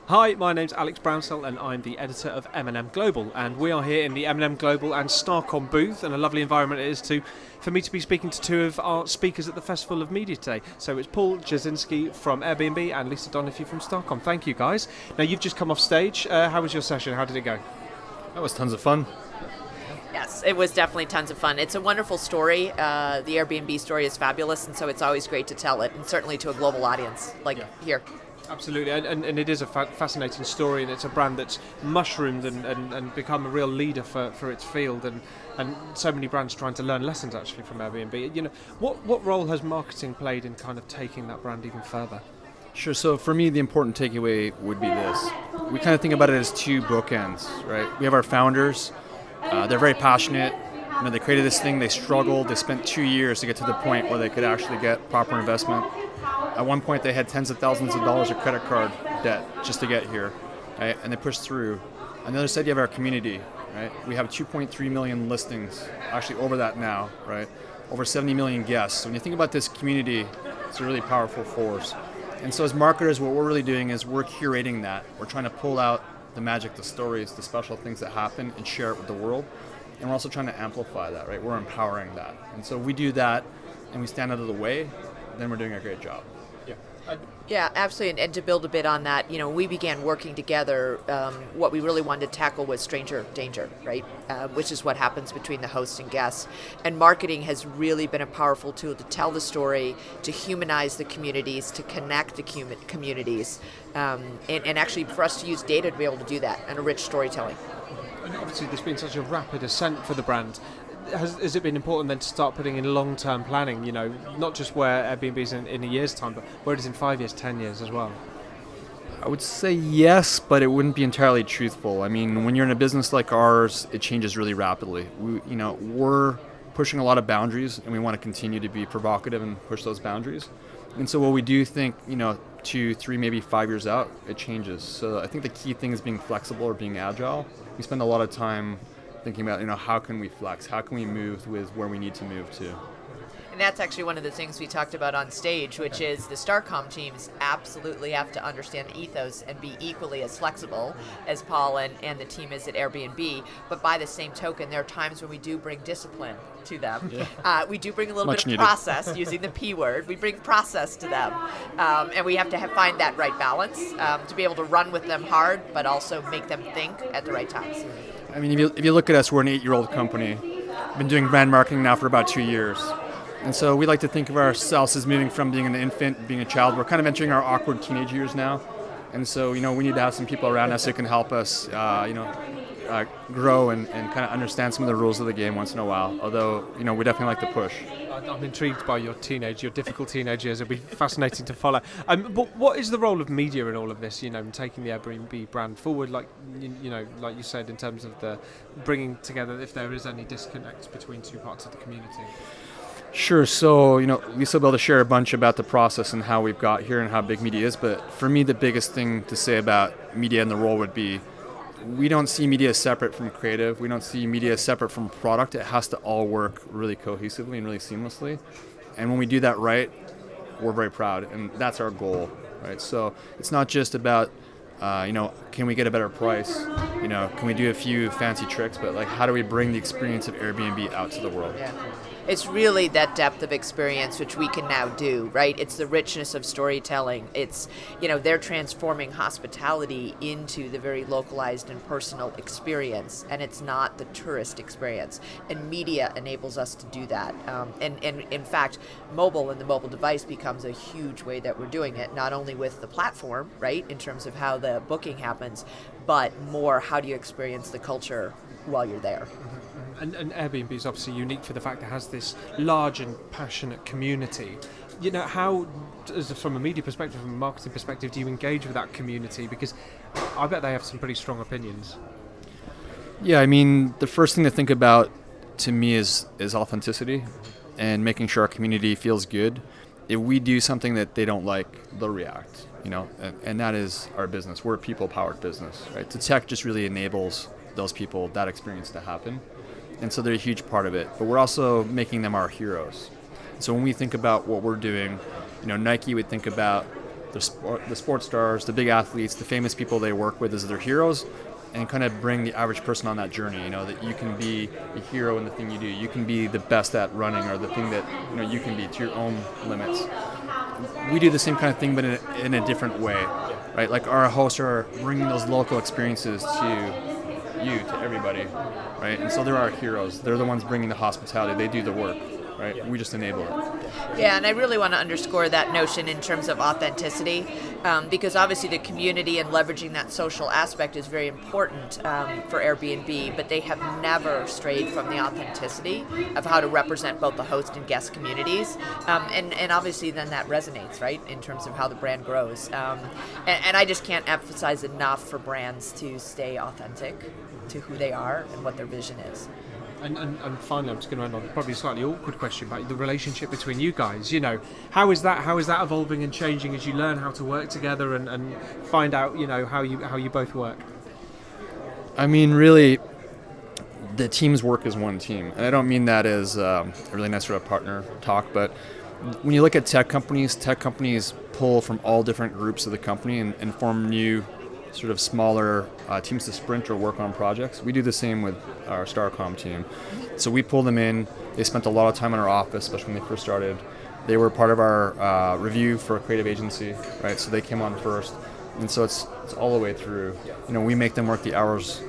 Hi, my name's Alex Brownsell and I'm the editor of M&M Global, and we are here in the M&M Global and Starcom booth, and a lovely environment it is for me to be speaking to two of our speakers at the Festival of Media today. So it's Paul Jeszenszky from Airbnb and Lisa Donohue from Starcom. Thank you guys. Now you've just come off stage. How was your session? How did it go? That was tons of fun. Yes, it was definitely tons of fun. It's a wonderful story. The Airbnb story is fabulous, and so it's always great to tell it, and certainly to a global audience like here. Absolutely, and it is a fascinating story, and it's a brand that's mushroomed and become a real leader for its field, and so many brands trying to learn lessons actually from Airbnb. You know, what role has marketing played in kind of taking that brand even further? Sure, so for me, the important takeaway would be this. We kind of think about it as two bookends, right? We have our founders. They're very passionate. You know, they created this thing, they struggled, they spent 2 years to get to the point where they could actually get proper investment. At one point, they had tens of thousands of dollars of credit card debt just to get here, right? And they pushed through. On the other side, you have our community, right? We have 2.3 million listings, actually over that now, right? Over 70 million guests. So when you think about this community, it's a really powerful force. And so as marketers, what we're really doing is we're curating that. We're trying to pull out the magic, the stories, the special things that happen and share it with the world. And we're also trying to amplify that, right? We're empowering that. And so we do that and we stand out of the way, then we're doing a great job. Yeah, absolutely. And to build a bit on that, you know, we began working together. What we really wanted to tackle was stranger danger, right? Which is what happens between the host and guests. And marketing has really been a powerful tool to tell the story, to humanize the communities, to connect the communities, and actually for us to use data to be able to do that and a rich storytelling. And obviously, there's been such a rapid ascent for the brand. Has it been important then to start putting in long-term planning, you know, not just where Airbnb is in a year's time, but where it is in 5 years, 10 years as well? I would say yes, but it wouldn't be entirely truthful. I mean, when you're in a business like ours, it changes really rapidly. We're pushing a lot of boundaries, and we want to continue to be provocative and push those boundaries. And so what we do think, 2, 3, maybe 5 years out, it changes. So I think the key thing is being flexible or being agile. We spend a lot of time thinking about, how can we flex? How can we move with where we need to move to? And that's actually one of the things we talked about on stage, which is the Starcom teams absolutely have to understand the ethos and be equally as flexible as Paul and the team is at Airbnb. But by the same token, there are times when we do bring discipline to them. Yeah. We do bring a little Much bit of needed. Process, using the P word. We bring process to them. And we have to find that right balance to be able to run with them hard, but also make them think at the right times. I mean, if you look at us, we're an 8-year-old company. We've been doing brand marketing now for about 2 years. And so we like to think of ourselves as moving from being an infant, being a child. We're kind of entering our awkward teenage years now. And so, we need to have some people around us who can help us, grow and kind of understand some of the rules of the game once in a while. Although, we definitely like to push. I'm intrigued by your difficult teenage years. It'll be fascinating to follow. But what is the role of media in all of this? Taking the Airbnb brand forward, like you said, in terms of the bringing together, if there is any disconnect between two parts of the community. Sure. So, Lisa will be able to share a bunch about the process and how we've got here and how big media is. But for me, the biggest thing to say about media and the role would be we don't see media separate from creative. We don't see media separate from product. It has to all work really cohesively and really seamlessly. And when we do that right, we're very proud. And that's our goal, right? So it's not just about, can we get a better price? Can we do a few fancy tricks? But how do we bring the experience of Airbnb out to the world? Yeah. It's really that depth of experience which we can now do, right? It's the richness of storytelling. It's, they're transforming hospitality into the very localized and personal experience, and it's not the tourist experience. And media enables us to do that. And in fact, mobile and the mobile device becomes a huge way that we're doing it, not only with the platform, right, in terms of how the booking happens, but more how do you experience the culture while you're there. And Airbnb is obviously unique for the fact it has this large and passionate community. How, from a media perspective, from a marketing perspective, do you engage with that community? Because I bet they have some pretty strong opinions. Yeah, I mean, the first thing to think about to me is authenticity and making sure our community feels good. If we do something that they don't like, they'll react, and that is our business. We're a people-powered business, right? The tech just really enables those people, that experience to happen. And so they're a huge part of it. But we're also making them our heroes. So when we think about what we're doing, Nike would think about the sports stars, the big athletes, the famous people they work with as their heroes, and kind of bring the average person on that journey. You know, that you can be a hero in the thing you do. You can be the best at running, or the thing that you can be to your own limits. We do the same kind of thing, but in a different way, right? Like our hosts are bringing those local experiences to everybody, right? And so they're our heroes. They're the ones bringing the hospitality. They do the work, right? We just enable it. Yeah, and I really want to underscore that notion in terms of authenticity, because obviously the community and leveraging that social aspect is very important for Airbnb, but they have never strayed from the authenticity of how to represent both the host and guest communities, and obviously then that resonates, right, in terms of how the brand grows. And I just can't emphasize enough for brands to stay authentic to who they are and what their vision is. And finally, I'm just going to end on probably a slightly awkward question about the relationship between you guys. You know, how is that evolving and changing as you learn how to work together and find out, how you both work? I mean, really, the teams work as one team, and I don't mean that as a really nice sort of partner talk, but when you look at tech companies pull from all different groups of the company and form new sort of smaller teams to sprint or work on projects. We do the same with our Starcom team. So we pull them in. They spent a lot of time in our office, especially when they first started. They were part of our review for a creative agency, right? So they came on first. And so it's all the way through. We make them work the hours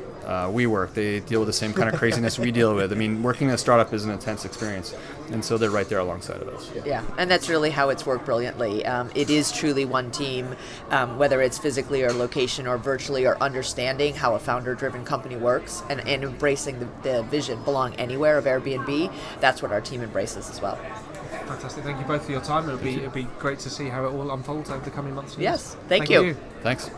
we work. They deal with the same kind of craziness we deal with. I mean, working in a startup is an intense experience, and so they're right there alongside of us. Yeah, and that's really how it's worked brilliantly. It is truly one team, whether it's physically or location or virtually, or understanding how a founder-driven company works and embracing the vision, belong anywhere of Airbnb. That's what our team embraces as well. Fantastic. Thank you both for your time. It'll be great to see how it all unfolds over the coming months and years. Yes, thank you. Thanks.